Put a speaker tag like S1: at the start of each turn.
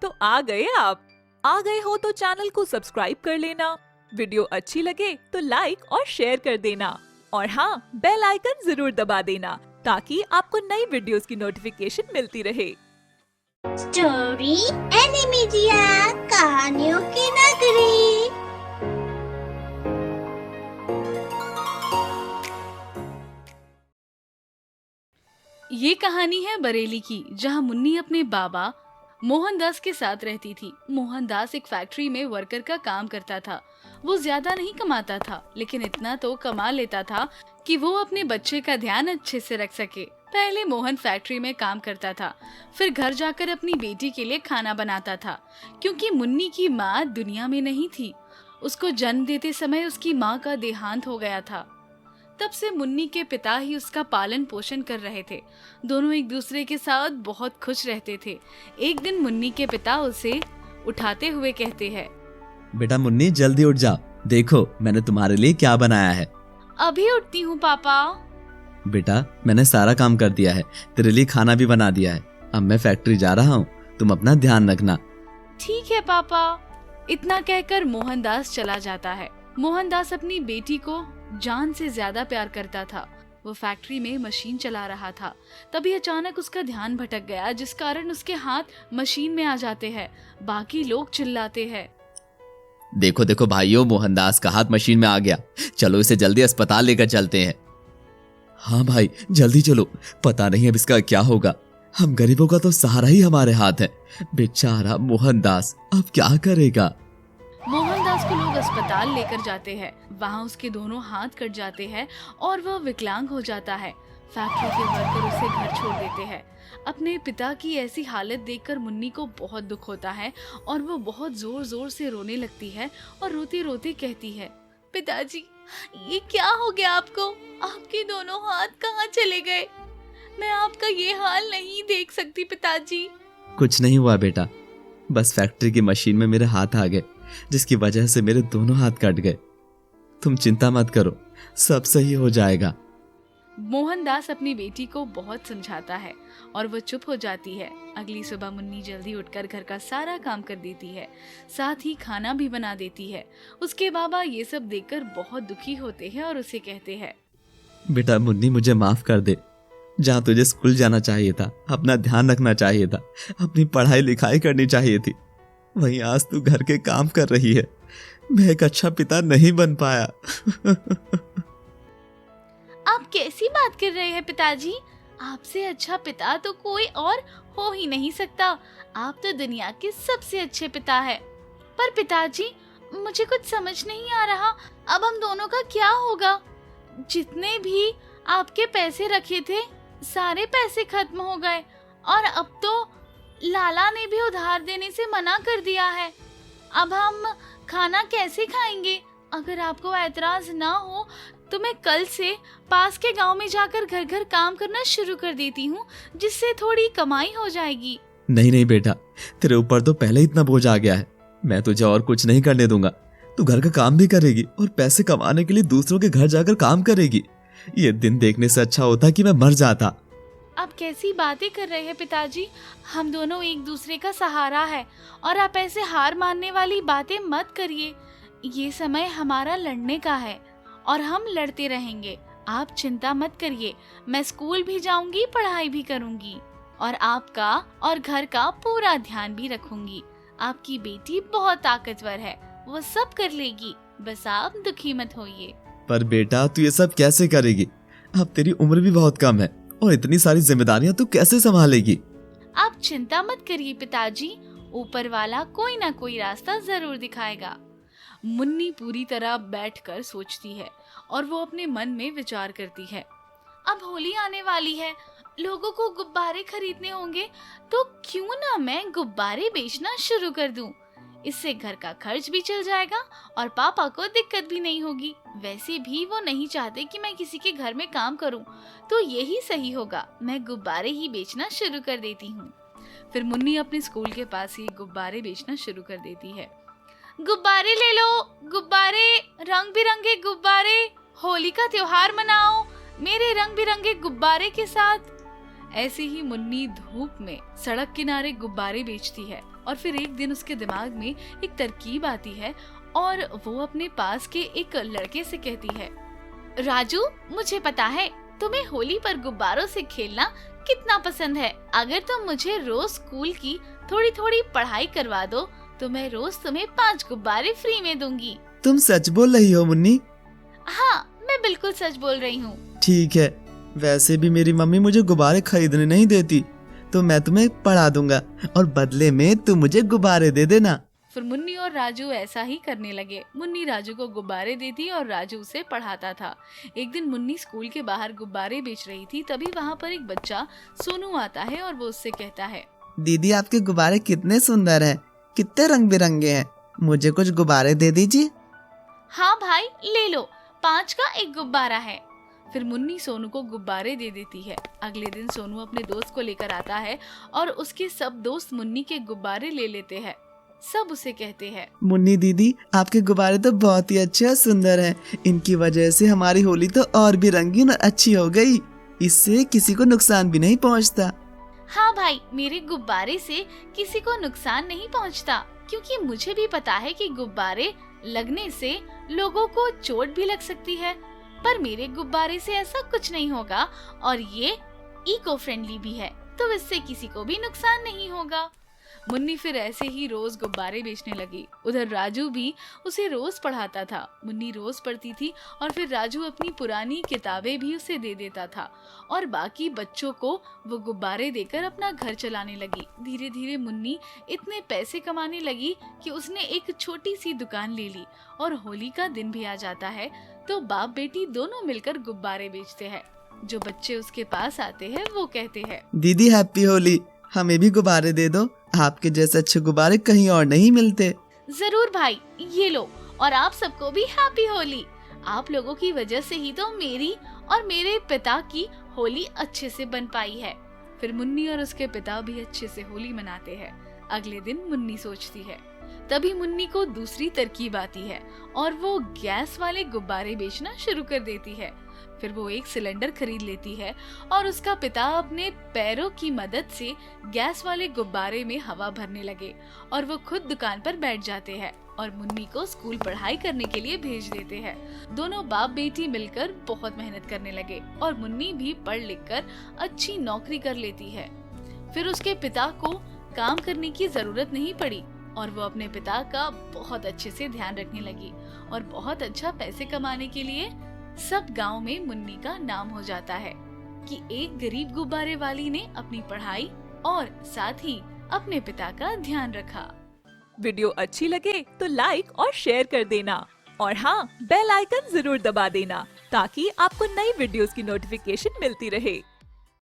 S1: तो आ गए आप। आ गए हो तो चैनल को सब्सक्राइब कर लेना, वीडियो अच्छी लगे तो लाइक और शेयर कर देना, और हाँ, बेल आइकन जरूर दबा देना ताकि आपको नई वीडियोस की नोटिफिकेशन मिलती रहे।
S2: स्टोरी एनिमीडिया, कहानियों की नगरी।
S3: ये कहानी है बरेली की, जहाँ मुन्नी अपने बाबा मोहनदास के साथ रहती थी। मोहनदास एक फैक्ट्री में वर्कर का काम करता था। वो ज्यादा नहीं कमाता था, लेकिन इतना तो कमा लेता था कि वो अपने बच्चे का ध्यान अच्छे से रख सके। पहले मोहन फैक्ट्री में काम करता था, फिर घर जाकर अपनी बेटी के लिए खाना बनाता था, क्योंकि मुन्नी की माँ दुनिया में नहीं थी। उसको जन्म देते समय उसकी माँ का देहांत हो गया था। तब से मुन्नी के पिता ही उसका पालन पोषण कर रहे थे। दोनों एक दूसरे के साथ बहुत खुश रहते थे। एक दिन मुन्नी के पिता उसे उठाते हुए कहते हैं,
S4: बेटा मुन्नी जल्दी उठ जा, देखो मैंने तुम्हारे लिए क्या बनाया है।
S3: अभी उठती हूँ पापा।
S4: बेटा मैंने सारा काम कर दिया है, तेरे लिए खाना भी बना दिया है। अब मैं फैक्ट्री जा रहा हूँ, तुम अपना ध्यान रखना।
S3: ठीक है पापा। इतना कहकर मोहनदास चला जाता है। मोहनदास अपनी बेटी को जान से ज्यादा प्यार करता था। वो फैक्ट्री में मशीन चला रहा था। तभी अचानक उसका ध्यान भटक गया, जिस कारण उसके हाथ मशीन में आ जाते हैं। बाकी लोग चिल्लाते हैं,
S4: देखो देखो भाइयों, मोहनदास का हाथ मशीन में आ गया, चलो इसे जल्दी अस्पताल लेकर चलते हैं। हाँ भाई जल्दी चलो, पता नहीं अब इसका क्या होगा। हम गरीबों का तो सहारा ही हमारे हाथ है। बेचारा मोहनदास अब क्या करेगा।
S3: मोहनदास को लोग अस्पताल लेकर जाते हैं। वहाँ उसके दोनों हाथ कट जाते हैं और वह विकलांग हो जाता है। फैक्ट्री के वर्कर उसे घर छोड़ देते हैं। अपने पिता की ऐसी हालत देखकर मुन्नी को बहुत दुख होता है और वो बहुत जोर जोर से रोने लगती है और रोते रोते कहती है, पिताजी ये क्या हो गया आपको? आपके दोनों हाथ कहाँ चले गए? मैं आपका ये हाल नहीं देख सकती पिताजी।
S4: कुछ नहीं हुआ बेटा, बस फैक्ट्री की मशीन में मेरे हाथ आ गए, जिसकी वजह से मेरे दोनों हाथ कट गए। तुम चिंता मत करो, सब सही हो जाएगा।
S3: मोहनदास अपनी बेटी को बहुत समझाता है और वो चुप हो जाती है। अगली सुबह मुन्नी जल्दी उठकर घर का सारा काम कर देती है, साथ ही खाना भी बना देती है। उसके बाबा ये सब देखकर बहुत दुखी होते हैं और उसे कहते हैं,
S4: बेटा मुन्नी मुझे माफ कर दे। जहाँ तुझे स्कूल जाना चाहिए था, अपना ध्यान रखना चाहिए था, अपनी पढ़ाई लिखाई करनी चाहिए थी, वहीं आज तू घर के काम कर रही है। मैं एक अच्छा पिता नहीं बन पाया।
S3: आप कैसी बात कर रहे हैं पिताजी? आपसे अच्छा पिता तो कोई और हो ही नहीं सकता। आप तो दुनिया के सबसे अच्छे पिता है। पर पिताजी मुझे कुछ समझ नहीं आ रहा, अब हम दोनों का क्या होगा? जितने भी आपके पैसे रखे थे सारे पैसे खत्म हो गए और अब तो लाला ने भी उधार देने से मना कर दिया है। अब हम खाना कैसे खाएंगे? अगर आपको ऐतराज ना हो तो मैं कल से पास के गांव में जाकर घर घर काम करना शुरू कर देती हूँ, जिससे थोड़ी कमाई हो जाएगी।
S4: नहीं नहीं बेटा, तेरे ऊपर तो पहले इतना बोझ आ गया है। मैं तुझे और कुछ नहीं करने दूंगा। तू घर का काम भी करेगी और पैसे कमाने के लिए दूसरों के घर जाकर काम करेगी। ये दिन देखने से अच्छा होता कि मैं मर जाता।
S3: आप कैसी बातें कर रहे हैं पिताजी? हम दोनों एक दूसरे का सहारा है और आप ऐसे हार मानने वाली बातें मत करिए। ये समय हमारा लड़ने का है और हम लड़ते रहेंगे। आप चिंता मत करिए, मैं स्कूल भी जाऊंगी, पढ़ाई भी करूंगी और आपका और घर का पूरा ध्यान भी रखूंगी। आपकी बेटी बहुत ताकतवर है, वो सब कर लेगी, बस आप दुखी मत होइए।
S4: पर बेटा तू ये सब कैसे करेगी? अब तेरी उम्र भी बहुत कम है और इतनी सारी जिम्मेदारियां तू कैसे संभालेगी?
S3: आप चिंता मत करिए पिताजी, ऊपर वाला कोई ना कोई रास्ता जरूर दिखाएगा। मुन्नी पूरी तरह बैठकर सोचती है और वो अपने मन में विचार करती है। अब होली आने वाली है, लोगों को गुब्बारे खरीदने होंगे, तो क्यों ना मैं गुब्बारे बेचना शुरू कर दूं। इससे घर का खर्च भी चल जाएगा और पापा को दिक्कत भी नहीं होगी। वैसे भी वो नहीं चाहते कि मैं किसी के घर में काम करूं, तो यही सही होगा, मैं गुब्बारे ही बेचना शुरू कर देती हूँ। फिर मुन्नी अपने स्कूल के पास ही गुब्बारे बेचना शुरू कर देती है। गुब्बारे ले लो, गुब्बारे, रंग बिरंगे गुब्बारे, होली का त्योहार मनाओ मेरे रंग बिरंगे गुब्बारे के साथ। ऐसे ही मुन्नी धूप में सड़क किनारे गुब्बारे बेचती है और फिर एक दिन उसके दिमाग में एक तरकीब आती है और वो अपने पास के एक लड़के से कहती है, राजू, मुझे पता है तुम्हें होली पर गुब्बारों से खेलना कितना पसंद है। अगर तुम मुझे रोज स्कूल की थोड़ी थोड़ी पढ़ाई करवा दो तो मैं रोज तुम्हें 5 गुब्बारे फ्री में दूंगी।
S4: तुम सच बोल रही हो मुन्नी?
S3: हाँ, मैं बिल्कुल सच बोल रही हूँ।
S4: ठीक है, वैसे भी मेरी मम्मी मुझे गुब्बारे खरीदने नहीं देती, तो मैं तुम्हें पढ़ा दूंगा और बदले में तुम मुझे गुब्बारे दे देना।
S3: फिर मुन्नी और राजू ऐसा ही करने लगे। मुन्नी राजू को गुब्बारे देती और राजू उसे पढ़ाता था। एक दिन मुन्नी स्कूल के बाहर गुब्बारे बेच रही थी, तभी वहाँ पर एक बच्चा सोनू आता है और वो उससे कहता है,
S4: दीदी, आपके गुब्बारे कितने सुंदर हैं, कितने रंग बिरंगे हैं, मुझे कुछ गुब्बारे दे दीजिए।
S3: हाँ भाई, ले लो, 5 का एक गुब्बारा है। फिर मुन्नी सोनू को गुब्बारे दे देती है। अगले दिन सोनू अपने दोस्त को लेकर आता है और उसके सब दोस्त मुन्नी के गुब्बारे ले लेते हैं। सब उसे कहते हैं,
S4: मुन्नी दीदी, आपके गुब्बारे तो बहुत ही अच्छे और सुंदर हैं। इनकी वजह से हमारी होली तो और भी रंगीन और अच्छी हो गई। इससे किसी को नुकसान भी नहीं पहुंचता।
S3: हाँ भाई, मेरे गुब्बारे से किसी को नुकसान नहीं पहुंचता, क्योंकि मुझे भी पता है कि गुब्बारे लगने से लोगों को चोट भी लग सकती है, पर मेरे गुब्बारे से ऐसा कुछ नहीं होगा और ये इको फ्रेंडली भी है, तो इससे किसी को भी नुकसान नहीं होगा। मुन्नी फिर ऐसे ही रोज गुब्बारे बेचने लगी। उधर राजू भी उसे रोज पढ़ाता था। मुन्नी रोज पढ़ती थी और फिर राजू अपनी पुरानी किताबें भी उसे दे देता था और बाकी बच्चों को वो गुब्बारे देकर अपना घर चलाने लगी। धीरे धीरे मुन्नी इतने पैसे कमाने लगी कि उसने एक छोटी सी दुकान ले ली और होली का दिन भी आ जाता है तो बाप बेटी दोनों मिलकर गुब्बारे बेचते हैं। जो बच्चे उसके पास आते हैं वो कहते हैं,
S4: दीदी, हैप्पी होली, हमें भी गुब्बारे दे दो। आपके जैसे अच्छे गुब्बारे कहीं और नहीं मिलते।
S3: जरूर भाई, ये लो, और आप सबको भी हैप्पी होली। आप लोगों की वजह से ही तो मेरी और मेरे पिता की होली अच्छे से बन पाई है। फिर मुन्नी और उसके पिता भी अच्छे से होली मनाते हैं। अगले दिन मुन्नी सोचती है, तभी मुन्नी को दूसरी तरकीब आती है और वो गैस वाले गुब्बारे बेचना शुरू कर देती है। फिर वो एक सिलेंडर खरीद लेती है और उसका पिता अपने पैरों की मदद से गैस वाले गुब्बारे में हवा भरने लगे और वो खुद दुकान पर बैठ जाते हैं और मुन्नी को स्कूल पढ़ाई करने के लिए भेज देते हैं। दोनों बाप बेटी मिलकर बहुत मेहनत करने लगे और मुन्नी भी पढ़ लिख कर अच्छी नौकरी कर लेती है। फिर उसके पिता को काम करने की जरूरत नहीं पड़ी और वो अपने पिता का बहुत अच्छे से ध्यान रखने लगी और बहुत अच्छा पैसे कमाने के लिए सब गांव में मुन्नी का नाम हो जाता है कि एक गरीब गुब्बारे वाली ने अपनी पढ़ाई और साथ ही अपने पिता का ध्यान रखा।
S1: वीडियो अच्छी लगे तो लाइक और शेयर कर देना और हाँ, बेल आइकन जरूर दबा देना ताकि आपको नई वीडियोस की नोटिफिकेशन मिलती रहे।